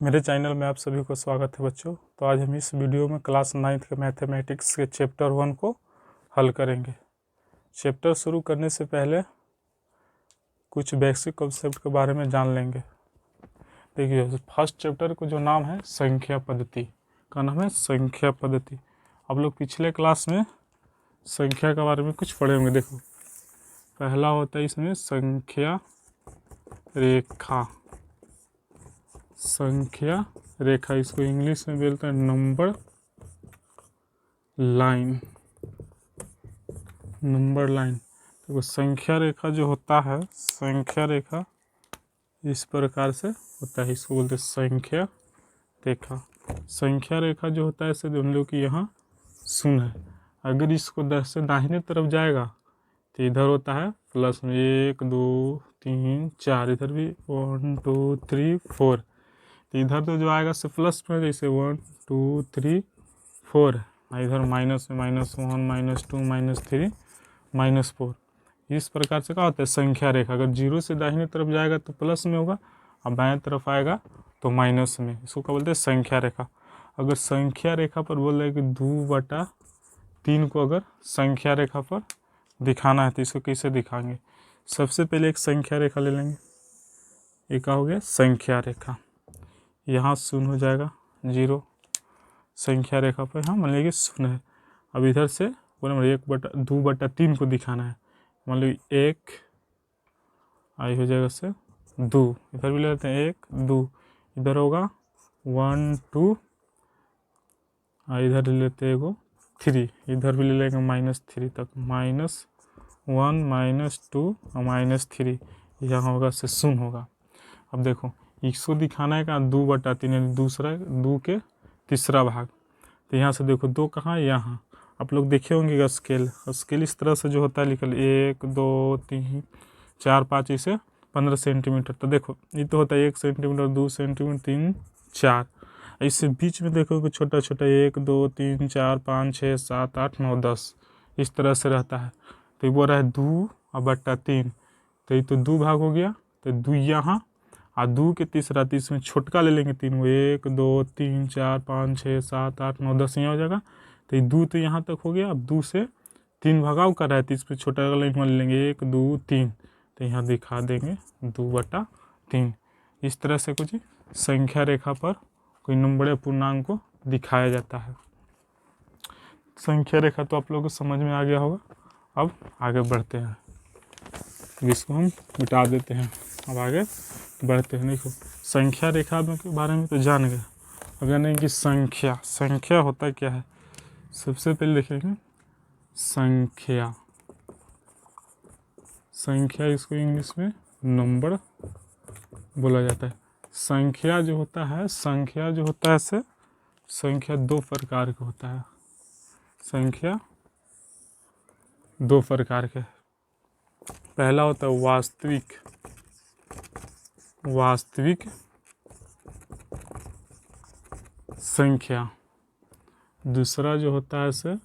मेरे चैनल में आप सभी को स्वागत है बच्चों। तो आज हम इस वीडियो में क्लास 9th के मैथमेटिक्स के चैप्टर 1 को हल करेंगे। चैप्टर शुरू करने से पहले कुछ बेसिक कॉन्सेप्ट के बारे में जान लेंगे। देखिए, फर्स्ट चैप्टर को जो नाम है संख्या पद्धति का नाम है संख्या पद्धति। आप लोग पिछले क्लास में संख्या के बारे में कुछ पढ़े होंगे। देखो, पहला होता है इसमें संख्या रेखा। संख्या रेखा, इसको इंग्लिश में बोलते हैं नंबर लाइन। Number line. तो संख्या रेखा जो होता है, संख्या रेखा इस प्रकार से होता है, इसको बोलते हैं संख्या रेखा। संख्या रेखा जो होता है ऐसे हम लोग की यहाँ शून्य है। अगर इसको 10 से दाहिने तरफ जाएगा तो इधर होता है प्लस में 1 2 3 4, इधर भी 1 2 3 4। तो इधर तो जो आएगा से प्लस में, जैसे 1 2 3 4, इधर माइनस में -1 -2 -3 -4। इस प्रकार से क्या होता है संख्या रेखा। अगर 0 से दाहिने तरफ जाएगा तो प्लस में होगा और बाएं तरफ आएगा तो माइनस में। इसको क्या बोलते हैं संख्या रेखा। अगर संख्या रेखा पर बोल रहे हैं कि 2/3 को अगर संख्या रेखा पर दिखाना है तो इसको कैसे दिखाएंगे। सबसे पहले एक संख्या रेखा ले लेंगे। एक क्या हो गया संख्या रेखा, यहाँ शून्य हो जाएगा 0 संख्या रेखा पर, हाँ मान लीजिए शून्य है। अब इधर से बोले 2/3 को दिखाना है, मान लीजिए 1 आई हो जाएगा से 2, इधर भी ले लेते हैं 1 2, इधर होगा 1 2, इधर ले लेते हैं 3, इधर भी ले लेंगे -3 तक, -1 -2 और -3, यहाँ होगा से शून्य होगा। अब देखो इसको दिखाना है कहाँ 2/3 यानी दूसरा 2 के तीसरा भाग। तो यहाँ से देखो 2 कहाँ है, यहाँ। आप लोग देखे होंगे स्केल इस तरह से जो होता है लिखल 1 2 3 4 5 ऐसे 15 सेंटीमीटर। तो देखो ये तो होता है 1 सेंटीमीटर 2 सेंटीमीटर 3 4, इससे बीच में देखो कि छोटा छोटा 1 2 3 4 5 6 7 8 9 10 इस तरह से रहता है। तो ये बोल रहा है 2/3, तो ये तो 2 भाग हो गया, तो 2 यहाँ और 2 के तीसरा, तो इसमें छोटका ले लेंगे 3 को, 1 2 3 4 5 6 7 8 9 10 यहाँ हो जाएगा। तो ये 2 तो यहाँ तक हो गया। अब 2 से 3 भगाव कर रहा है तो इसमें छोटा लाइन ले लेंगे 1 2 3, तो यहाँ दिखा देंगे 2/3। इस तरह से कुछ संख्या रेखा पर कोई नंबर या पूर्णांक को दिखाया जाता है। संख्या रेखा तो आप लोगों को समझ में आ गया होगा। अब आगे बढ़ते हैं, इसको हम मिटा देते हैं। अब आगे बढ़ते हैं। देखो संख्या रेखा के बारे में तो जान गए। अब जानेंगे कि संख्या होता क्या है। सबसे पहले देखेंगे संख्या इसको इंग्लिश में नंबर बोला जाता है। संख्या जो होता है से संख्या 2 प्रकार का होता है। संख्या 2 प्रकार के। पहला होता है वास्तविक संख्या। दूसरा जो होता है से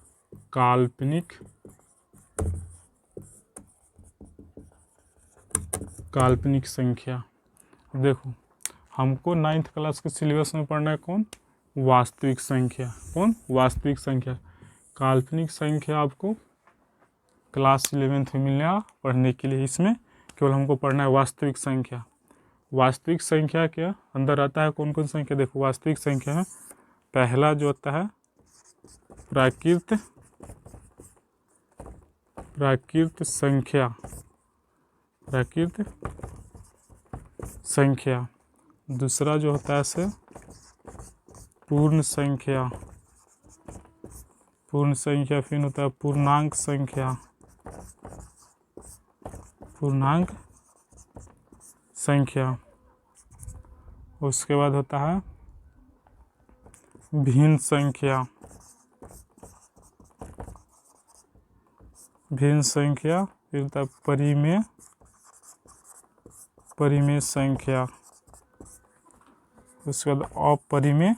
काल्पनिक संख्या। देखो हमको 9th क्लास के सिलेबस में पढ़ना है कौन वास्तविक संख्या। काल्पनिक संख्या आपको क्लास 11th में मिलेगा पढ़ने के लिए। इसमें केवल हमको पढ़ना है वास्तविक संख्या। वास्तविक संख्या के अंदर आता है कौन कौन संख्या। देखो वास्तविक संख्या में पहला जो होता है प्राकृत संख्या। दूसरा जो होता है से पूर्ण संख्या। फिर होता है पूर्णांक संख्या। उसके बाद होता है भिन्न संख्या। फिर होता है परिमेय संख्या। उसके बाद अपरिमेय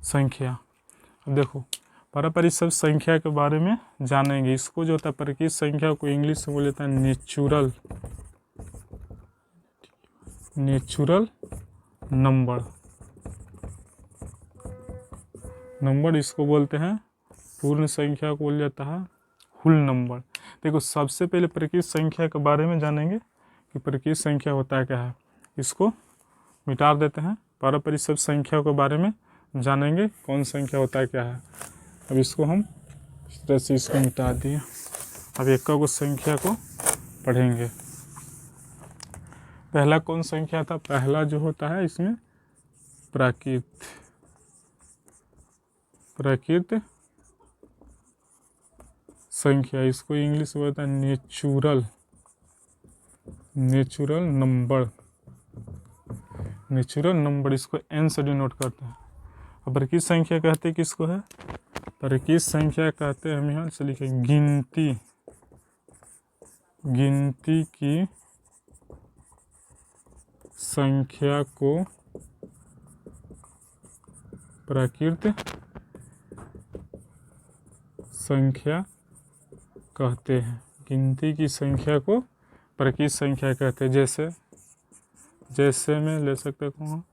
संख्या। अब देखो पारंपरिक सब संख्या के बारे में जानेंगे। इसको जो होता है परिचित संख्या को इंग्लिश में बोल लेता है नेचुरल नेचुरल नंबर। नंबर इसको बोलते हैं, पूर्ण संख्या को बोल जाता है होल नंबर। देखो सबसे पहले प्रकृत संख्या के बारे में जानेंगे कि प्रकृत संख्या होता है क्या है। इसको मिटा देते हैं, पारंपरिक सब संख्या के बारे में जानेंगे कौन संख्या होता है क्या है। अब इसको हम इस तरह से इसको मिटा दिए। अब एक को संख्या को पढ़ेंगे। पहला कौन संख्या था? पहला जो होता है इसमें प्राकृत संख्या, इसको इंग्लिश में बोलता है नेचुरल नंबर, इसको n से डिनोट करते हैं। अब प्रकृत संख्या कहते हैं किसको है? प्रकृत संख्या कहते हैं हम यहाँ से लिखेंगे गिनती की संख्या को प्रकृत संख्या कहते हैं। गिनती की संख्या को प्रकृत संख्या कहते हैं। जैसे मैं ले सकता हूँ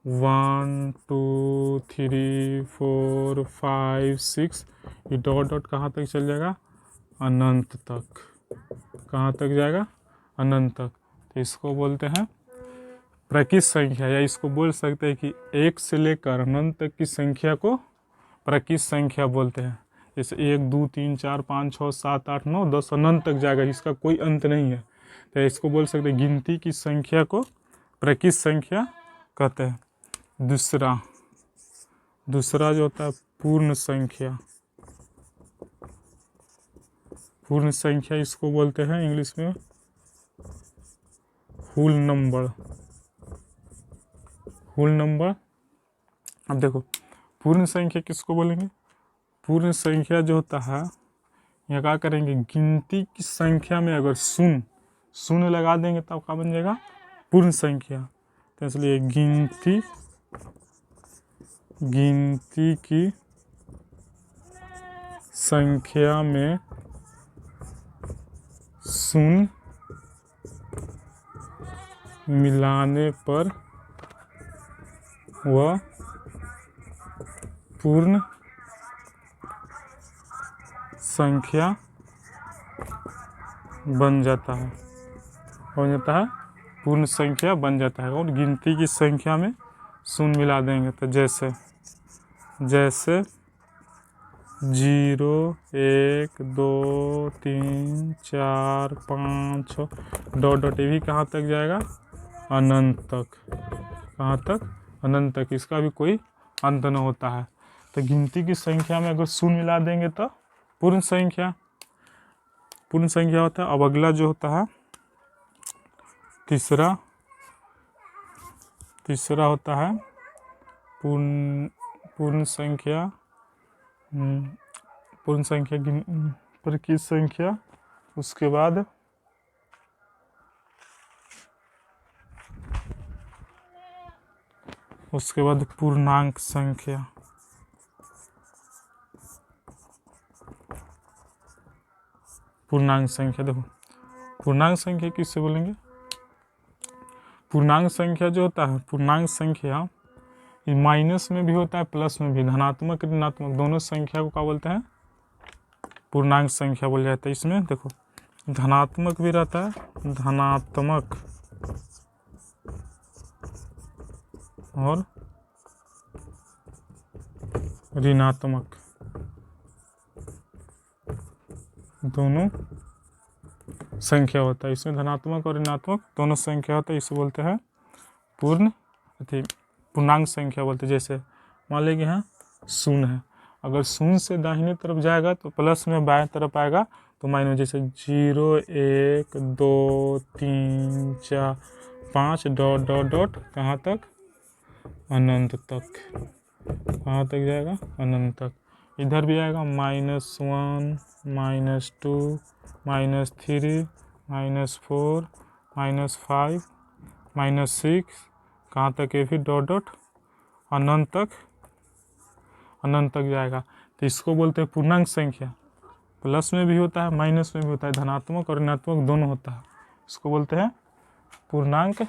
1 2 3 4 5 6, ये डॉट कहाँ तक चल जाएगा? अनंत तक। कहाँ तक जाएगा? अनंत तक। तो इसको बोलते हैं प्रकृत संख्या, या इसको बोल सकते हैं कि 1 से लेकर अनंत तक की संख्या को प्रकृत संख्या बोलते हैं। जैसे 1 2 3 4 5 6 7 8 9 10 अनंत तक जाएगा, इसका कोई अंत नहीं है। तो इसको बोल सकते हैं गिनती की संख्या को प्रकृत संख्या कहते हैं। दूसरा जो होता है पूर्ण संख्या, इसको बोलते हैं इंग्लिश में होल नंबर। अब देखो पूर्ण संख्या किसको बोलेंगे? पूर्ण संख्या जो होता है, यहाँ क्या करेंगे? गिनती की संख्या में अगर शून्य लगा देंगे तब क्या बन जाएगा? पूर्ण संख्या। तो इसलिए गिनती की संख्या में शून्य मिलाने पर वह पूर्ण संख्या बन जाता है। पूर्ण संख्या बन जाता है। और गिनती की संख्या में शून्य मिला देंगे तो जैसे 0 1 2 3 4 5 6 डॉट ये भी कहाँ तक जाएगा? अनंत तक। कहाँ तक? अनंत तक। इसका भी कोई अंत न होता है। तो गिनती की संख्या में अगर शून्य मिला देंगे तो पूर्ण संख्या होता है। अब अगला जो होता है तीसरा होता है पूर्ण संख्या प्रकृत संख्या। उसके बाद पूर्णांक संख्या। देखो पूर्णांक संख्या किससे बोलेंगे? पूर्णांक संख्या जो होता है, पूर्णांक संख्या माइनस में भी होता है प्लस में भी, धनात्मक ऋणात्मक दोनों संख्या को क्या बोलते हैं? पूर्णांक संख्या बोल जाता है। इसमें देखो धनात्मक भी रहता है, धनात्मक और ऋणात्मक दोनों संख्या होता है। इसमें धनात्मक और ऋणात्मक दोनों संख्या होता है। इसे बोलते हैं पूर्णांक संख्या बोलते हैं। जैसे मान लीजिए यहाँ 0 है, अगर 0 से दाहिने तरफ जाएगा तो प्लस में बाएं तरफ आएगा तो माइनस। जैसे 0 1 2 3 4 5 डॉट कहाँ तक? अनंत तक। कहाँ तक जाएगा? अनंत तक। इधर भी आएगा -1 -2 -3 -4 -5 -6 कहाँ तक? ये फिर डॉट अनंत तक जाएगा। तो इसको बोलते हैं पूर्णांक संख्या। प्लस में भी होता है, माइनस में भी होता है, धनात्मक और ऋणात्मक दोनों होता है। इसको बोलते हैं पूर्णांक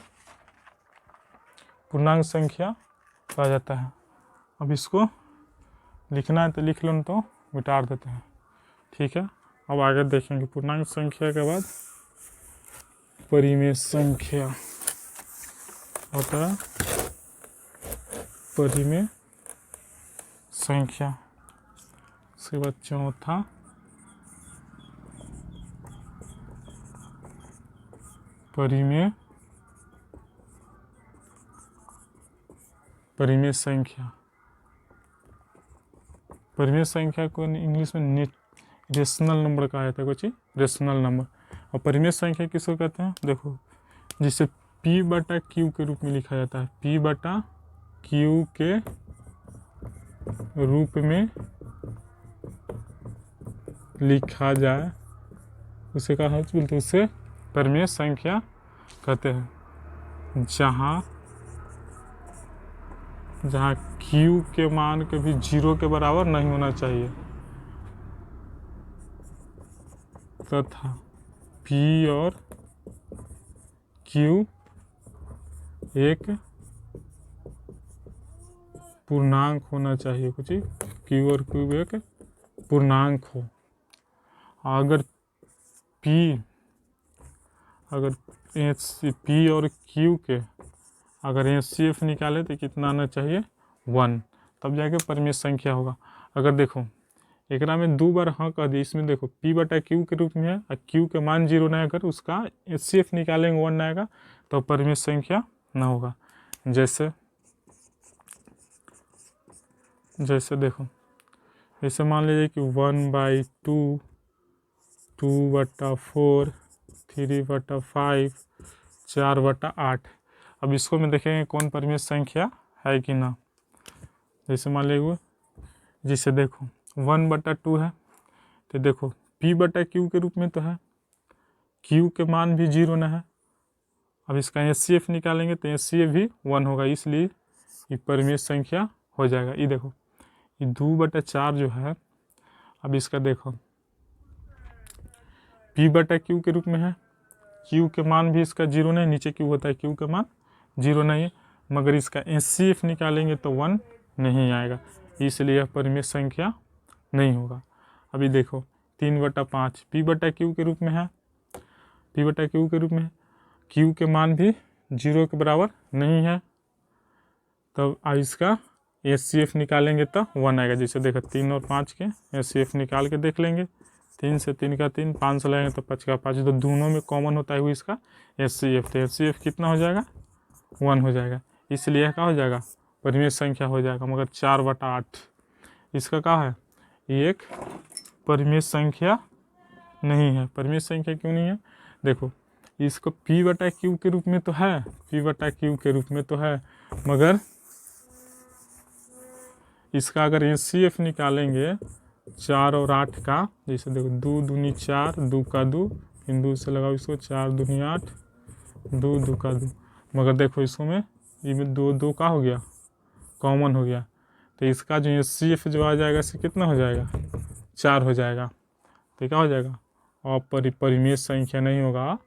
पूर्णांक संख्या कहा जाता है। अब इसको लिखना है तो लिख लो, तो मिटा देते हैं, ठीक है। अब आगे देखेंगे पूर्णांक संख्या के बाद परिमेय संख्या होता है, परिमेय संख्या। उसके बाद चौथा परिमेय संख्या। परिमेय संख्या को इंग्लिश में रेशनल नंबर कहा जाता है, कुछ रेशनल नंबर। और परिमेय संख्या किसको कहते हैं, देखो, जिसे P बटा Q के रूप में लिखा जाता है, P बटा Q के रूप में लिखा जाए उसे कहा बोलते हैं, उसे परिमेय संख्या कहते हैं। जहाँ Q के मान कभी 0 के बराबर नहीं होना चाहिए तथा P और Q एक पूर्णांक होना चाहिए, कुछ Q और Q एक पूर्णांक हो। अगर P और Q के अगर HCF निकाले तो कितना आना चाहिए, 1, तब जाके परिमेय संख्या होगा। अगर देखो एक में 2 बार हाँ कह दी, इसमें देखो P बटा Q के रूप में है और Q के मान 0 ना, अगर उसका HCF निकालेंगे 1 ना आएगा तो परिमेय संख्या ना होगा। जैसे देखो, जैसे मान लीजिए कि 1/2, 2/4, 3/5, 4/8। अब इसको में देखेंगे कौन परिमेय संख्या है कि ना। जैसे मान लीजिए, जिसे देखो 1/2 है तो देखो P बटा Q के रूप में तो है, Q के मान भी 0 ना है। अब इसका HCF निकालेंगे तो HCF भी 1 होगा, इसलिए ये परिमेय संख्या हो जाएगा। ये देखो ये 2/4 जो है, अब इसका देखो P बटा Q के रूप में है, Q के मान भी इसका 0 नहीं, नीचे Q होता है, Q के मान 0 नहीं है, मगर इसका HCF निकालेंगे तो 1 नहीं आएगा, इसलिए यह परिमेय संख्या नहीं होगा। अभी देखो 3/5 P बटा Q के रूप में है, P बटा Q के रूप में है, Q के मान भी 0 के बराबर नहीं है, तब इसका HCF निकालेंगे तो 1 आएगा। जैसे देखो 3 और 5 के HCF निकाल के देख लेंगे, 3 से 3 का 3, 5 से लगाएंगे तो 5 का 5, तो दोनों में कॉमन होता है हुआ इसका HCF, तो HCF कितना हो जाएगा, 1 हो जाएगा, इसलिए क्या हो जाएगा, परिमेय संख्या हो जाएगा। मगर 4/8 इसका क्या है, ये एक परिमेय संख्या नहीं है। परिमेय संख्या क्यों नहीं है, देखो इसको P बटा Q के रूप में तो है, P बटा Q के रूप में तो है, मगर इसका अगर HCF निकालेंगे 4 और 8 का, जैसे देखो 2 दूनी 4, 2 का 2, फिर 2 से लगाओ इसको, 4 दूनी 8, 2 2 का 2, मगर देखो इसको में ये में 2 2 का हो गया, कॉमन हो गया, तो इसका जो HCF जो आ जाएगा इससे कितना हो जाएगा, 4 हो जाएगा, तो क्या हो जाएगा, परिमेय संख्या नहीं होगा,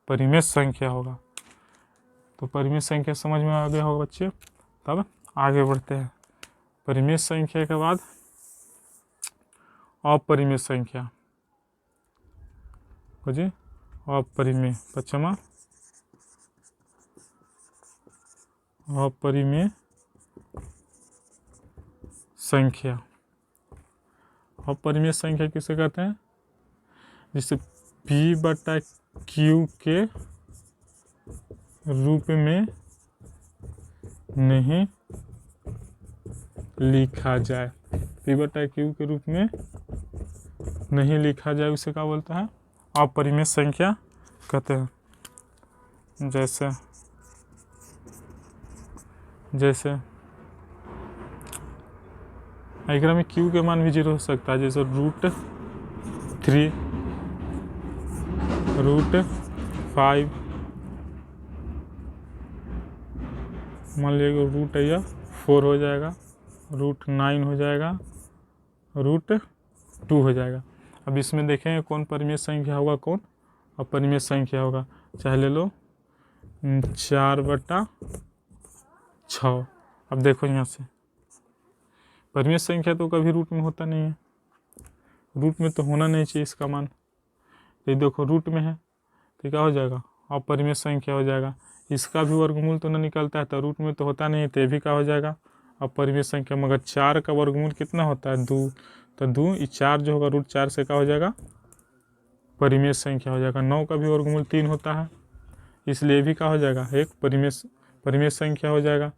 परिमेय संख्या होगा। तो परिमेय संख्या समझ में आ गया होगा बच्चे। तब आगे बढ़ते हैं, परिमेय संख्या के बाद अपरिमेय संख्या, जी अपरिमेय पश्चिमा अपरिमेय संख्या। अपरिमेय संख्या किसे कहते हैं, जिसे P बटा Q के रूप में नहीं लिखा जाए, P बटा Q के रूप में नहीं लिखा जाए उसे क्या बोलता है, अपरिमेय संख्या कहते हैं। जैसे आइग्रा में Q के मान भी 0 हो सकता है, जैसे √3, √5, मान लीजिएगा √4 हो जाएगा, √9 हो जाएगा, √2 हो जाएगा। अब इसमें देखेंगे कौन परिमेय संख्या होगा, कौन अपरिमेय संख्या होगा। चाहे ले लो 4/4 6। अब देखो यहाँ से परिमेय संख्या तो कभी रूट में होता नहीं है, रूट में तो होना नहीं चाहिए इसका मान। ये देखो रूट में है तो क्या हो जाएगा, अपरिमेय संख्या हो जाएगा। इसका भी वर्गमूल तो न निकलता है तो रूट में तो होता नहीं है, तो ये भी क्या हो जाएगा, अपरिमेय संख्या। मगर 4 का वर्गमूल कितना होता है, 2, तो 2 4 जो होगा √4 से क्या हो जाएगा, परिमेय संख्या हो जाएगा। 9 का भी वर्गमूल 3 होता है, इसलिए भी क्या हो जाएगा, एक परिमेय संख्या हो जाएगा।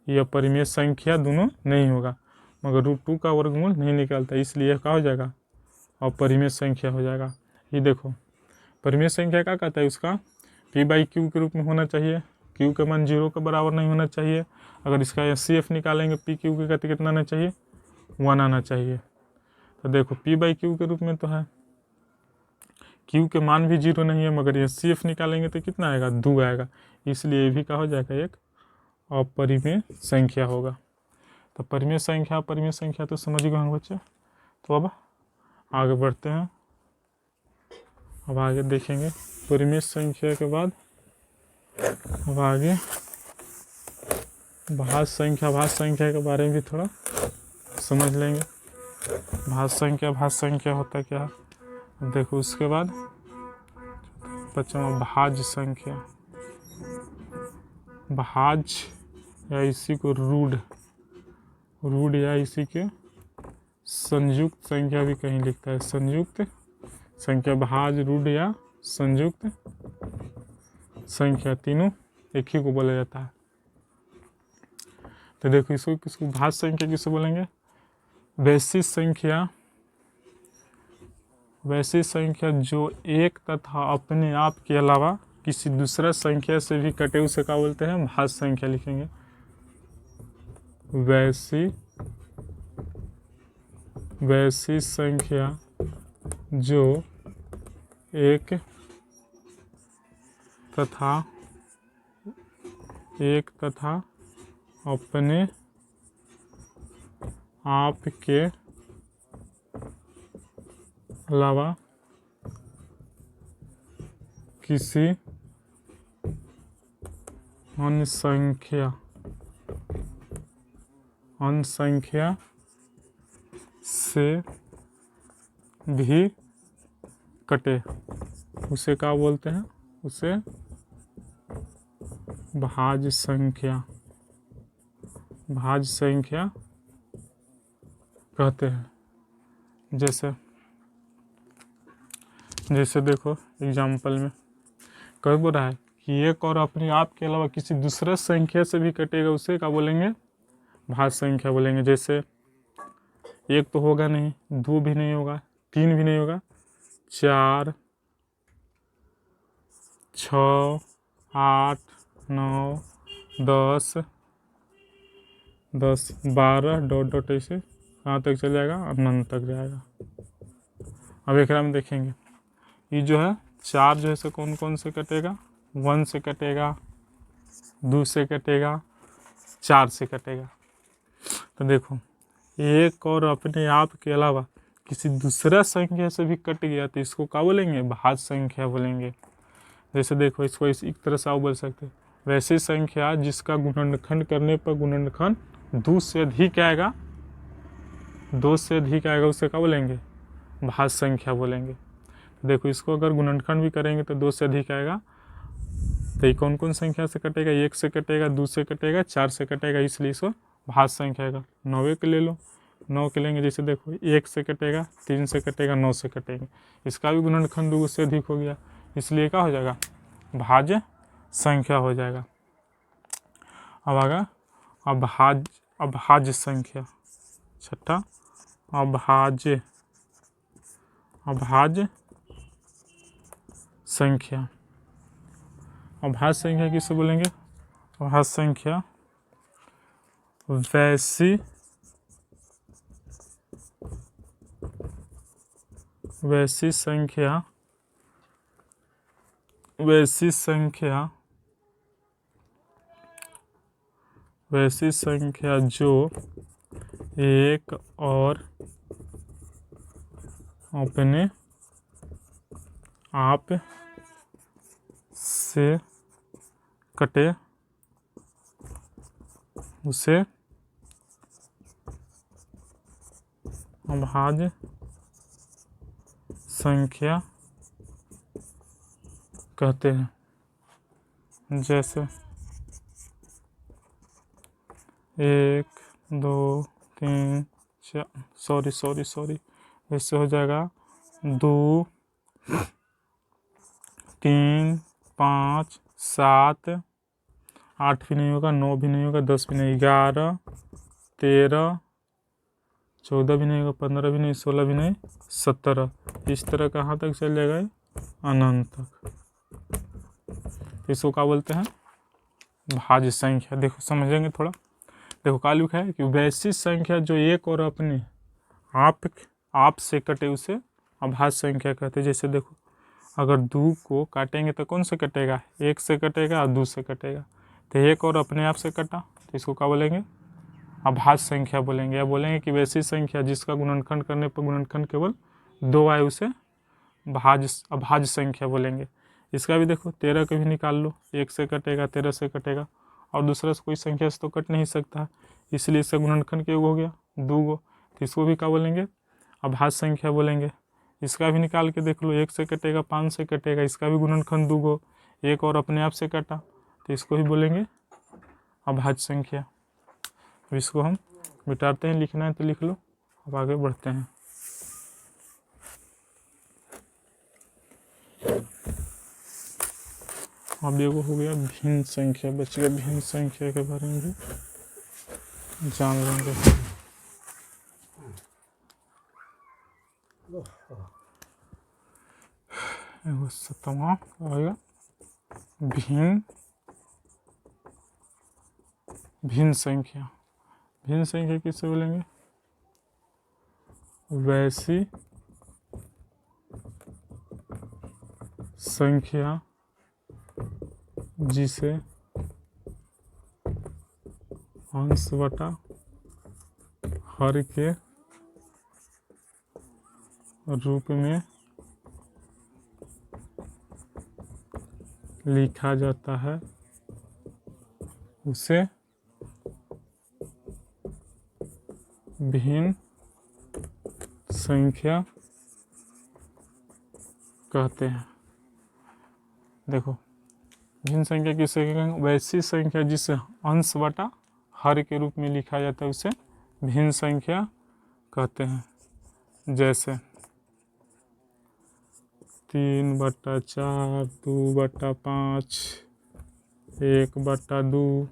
यह परिमेय संख्या दोनों नहीं होगा, मगर √2 का वर्गमूल नहीं निकलता, इसलिए क्या हो जाएगा, अपरिमेय संख्या हो जाएगा। ये देखो परिमेय संख्या क्या कहता है, उसका p/q के रूप में होना चाहिए, q का मान 0 के बराबर नहीं होना चाहिए। अगर इसका HCF निकालेंगे p q के कहते कितना आना चाहिए, 1 आना चाहिए। तो देखो p/q के रूप में तो है, q के मान भी 0 नहीं है, मगर HCF निकालेंगे तो कितना आएगा, 2 आएगा, इसलिए भी क्या हो जाएगा, एक अपरिमेय संख्या होगा। तो परिमेय संख्या तो समझ गए होंगे बच्चे। तो अब आगे बढ़ते हैं, अब आगे देखेंगे परिमेय संख्या के बाद अब आगे भाज्य संख्या के बारे में भी थोड़ा समझ लेंगे। भाज्य संख्या होता क्या है, अब देखो उसके बाद बच्चों भाज्य संख्या, भाज्य या इसी को रूढ़ या इसी के संयुक्त संख्या भी कहीं लिखता है, संयुक्त संख्या, भाज्य, रूढ़ या संयुक्त संख्या, तीनों एक ही को बोला जाता है। तो देखो इसको किसको भाज्य संख्या किसको बोलेंगे, वैसी संख्या जो एक तथा अपने आप के अलावा किसी दूसरा संख्या से भी कटे, उसे क्या बोलते हैं, भाज्य संख्या लिखेंगे। वैसी संख्या जो एक तथा अपने आप के अलावा किसी अन्य संख्या से भी कटे, उसे क्या बोलते हैं, उसे भाज्य संख्या कहते हैं। जैसे देखो एग्जाम्पल में कह बोल रहा है कि एक और अपने आप के अलावा किसी दूसरा संख्या से भी कटेगा, उसे क्या बोलेंगे, भाज्य संख्या बोलेंगे। जैसे एक तो होगा नहीं, 2 भी नहीं होगा, 3 भी नहीं होगा, 4, 6, 8, 9, 10, 12 ... ऐसे कहाँ तक चल जाएगा, अनंत तक जाएगा। अब एक में देखेंगे, ये जो है 4 जो है से कौन कौन से कटेगा, 1 से कटेगा, 2 से कटेगा, 4 से कटेगा। तो देखो एक और अपने आप के अलावा किसी दूसरा संख्या से भी कट गया तो इसको क्या बोलेंगे, भाज्य संख्या बोलेंगे। जैसे देखो इसको एक तरह से आप बोल सकते हैं, वैसी संख्या जिसका गुणनखंड करने पर गुणनखंड 2 से अधिक आएगा, उसे क्या बोलेंगे, भाज्य संख्या बोलेंगे। देखो इसको अगर गुणनखंड भी करेंगे तो 2 से अधिक आएगा, तो ये कौन कौन संख्या से कटेगा, 1 से कटेगा, 2 से कटेगा, 4 से कटेगा, इसलिए इसको भाज्य संख्या का 9 के ले लो, 9 के लेंगे। जैसे देखो 1 से कटेगा, 3 से कटेगा, 9 से कटेंगे, इसका भी गुणनखंड 2 से अधिक हो गया, इसलिए क्या हो जाएगा, भाज्य संख्या हो जाएगा। अब आगे अभाज्य संख्या, छठा अभाज्य संख्या। अभाज्य संख्या किसे बोलेंगे, अभाज्य संख्या वैसी संख्या जो एक और अपने आप से कटे, उसे अभाज्य संख्या कहते हैं। जैसे 1 2 3 4 सॉरी इससे हो जाएगा 2 3 5 7 8 भी नहीं होगा, 9 भी नहीं होगा, 10 भी नहीं, 11 13 14 भी नहीं होगा, 15 भी नहीं, 16 भी नहीं, 17। इस तरह कहाँ तक चल जाएगा, अनंत तक। इसको क्या बोलते हैं, भाज्य संख्या। देखो समझेंगे थोड़ा। देखो क्या लिखा है कि वैसी संख्या जो एक और अपने आप से कटे उसे अभाज्य संख्या कहते हैं। जैसे देखो अगर 2 को काटेंगे तो कौन से कटेगा, 1 से कटेगा और 2 से कटेगा। तो एक और अपने आप से कटा तो इसको क्या बोलेंगे, अभाज्य संख्या बोलेंगे। या बोलेंगे कि वैसी संख्या जिसका गुणनखंड करने पर गुणनखंड केवल 2 आए उसे अभाज्य संख्या बोलेंगे। इसका भी देखो 13 का भी निकाल लो, 1 से कटेगा, 13 से कटेगा, और दूसरा से कोई संख्या से तो कट नहीं सकता, इसलिए इसका गुणनखंड के हो गया 2 तो इसको भी क्या बोलेंगे, अभाज्य संख्या बोलेंगे। इसका भी निकाल के देख लो, 1 से कटेगा, 5 से कटेगा, इसका भी गुणनखंड 2, एक और अपने आप से कटा तो इसको भी बोलेंगे अभाज्य संख्या। तो इसको हम मिटाते हैं, लिखना है तो लिख लो। अब आगे बढ़ते हैं। अब ये हो गया भिन्न संख्या, बच गया भिन्न संख्या के बारे में भी जान लेंगे। एगो 7वां आएगा भिन्न संख्या। भिन्न संख्या किससे बोलेंगे, वैसी संख्या जिसे अंश बटा हर के रूप में लिखा जाता है उसे भिन्न संख्या कहते हैं। देखो भिन्न संख्या किसे कहेंगे, वैसी संख्या जिसे अंश बटा हर के रूप में लिखा जाता है उसे भिन्न संख्या कहते हैं। जैसे 3/4, 2/5, 1/2,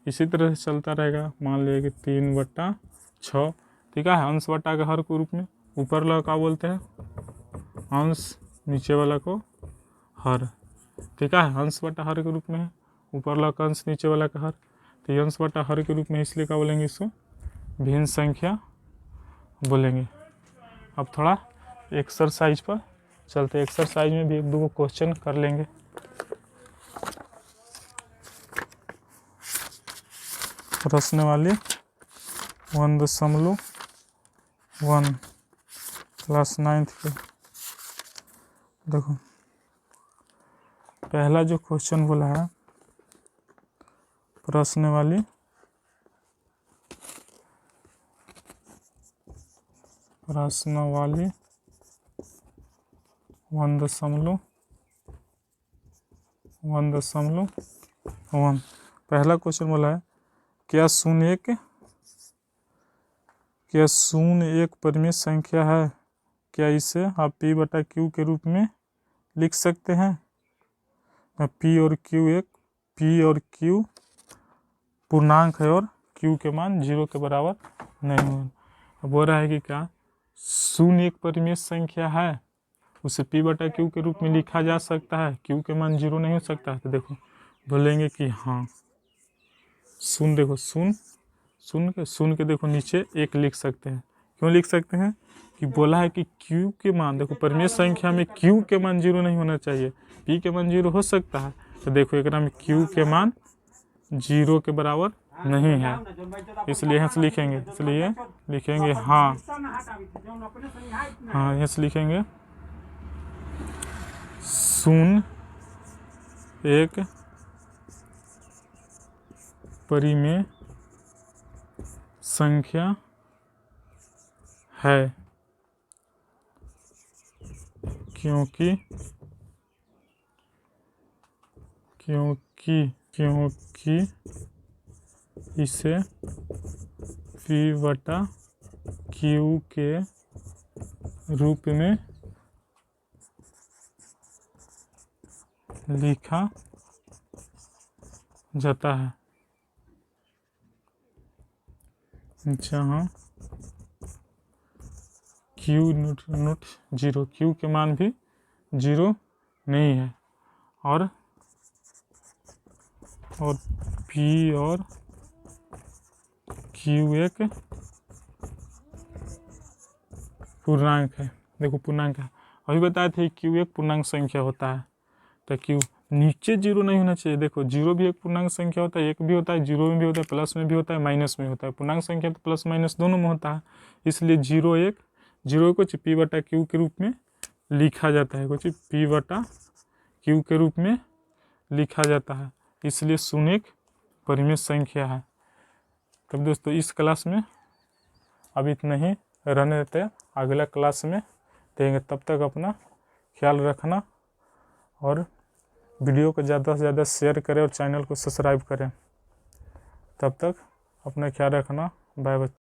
इसी तरह से चलता रहेगा। मान लिया कि 3/6, ठीक है। अंश बटा के हर के रूप में, ऊपर वाला क्या बोलते हैं अंश, नीचे वाला को हर, ठीक है। अंश बटा हर के रूप में है, ऊपर वाला का अंश, नीचे वाला का हर, तो ये अंश बटा हर के रूप में, इसलिए क्या बोलेंगे, इसको भिन्न संख्या बोलेंगे। अब थोड़ा एक्सरसाइज पर चलते हैं। एक्सरसाइज में भी 1-2 क्वेश्चन कर लेंगे। प्रश्न वाली 1.1 क्लास 9th के। देखो पहला जो क्वेश्चन बोला है, प्रश्न वाली 1.1 पहला क्वेश्चन बोला है, क्या शून्य एक परिमेय संख्या है, क्या इसे आप P/Q के रूप में लिख सकते हैं। P और Q पूर्णांक है और Q के मान 0 के बराबर नहीं होगा। अब बोल रहा है कि क्या शून्य एक परिमेय संख्या है, उसे P/Q के रूप में लिखा जा सकता है, Q के मान 0 नहीं हो सकता है। तो देखो बोलेंगे कि हाँ, शून्य, देखो शून्य के देखो नीचे 1 लिख सकते हैं। क्यों लिख सकते हैं कि बोला है कि Q के मान, देखो परिमेय संख्या में Q के मान 0 नहीं होना चाहिए, P के मान 0 हो सकता है। तो देखो एक में Q के मान 0 के बराबर नहीं है, इसलिए यहाँ से लिखेंगे, इसलिए लिखेंगे हाँ, यहाँ से लिखेंगे शून्य एक परिमेय संख्या है, क्योंकि इसे P/Q के रूप में लिखा जाता है, जहाँ Q नॉट जीरो, Q के मान भी जीरो नहीं है, और P और Q एक पूर्णांक है। देखो पूर्णांक है, अभी बताए थे Q एक पूर्णांक संख्या होता है, तो Q नीचे जीरो नहीं होना चाहिए। देखो जीरो भी एक पूर्णांक संख्या होता है, एक भी होता है, जीरो में भी होता है, प्लस में भी होता है, माइनस में होता है। पूर्णांक संख्या तो प्लस माइनस दोनों में होता है, इसलिए जीरो को P/Q के रूप में लिखा जाता है, कुछ P/Q के रूप में लिखा जाता है, इसलिए शून्य एक परिमेय संख्या है। तब दोस्तों इस क्लास में अब इतना ही रहने देते हैं, अगला क्लास में देंगे। तब तक अपना ख्याल रखना और वीडियो को ज़्यादा से ज़्यादा शेयर करें और चैनल को सब्सक्राइब करें। तब तक अपना ख्याल रखना, बाय बच्चों।